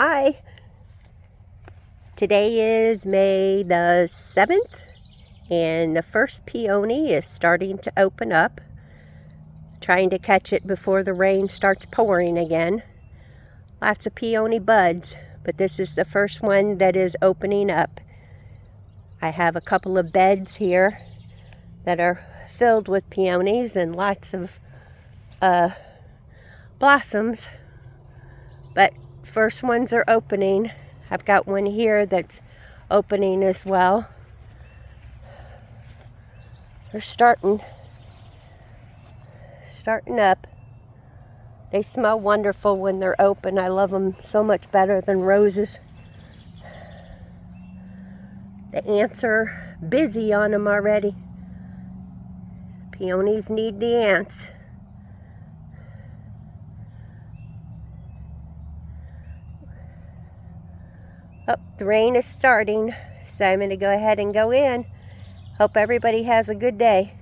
Hi, today is May the 7th and the first peony is starting to open up. Trying to catch it before the rain starts pouring again. Lots of peony buds, but this is the first one that is opening up. I have a couple of beds here that are filled with peonies and lots of blossoms, but first ones are opening. I've got one here that's opening as well. They're starting up. They smell wonderful when they're open. I love them so much better than roses. The ants are busy on them already. Peonies need the ants. Oh, the rain is starting, so I'm going to go ahead and go in. Hope everybody has a good day.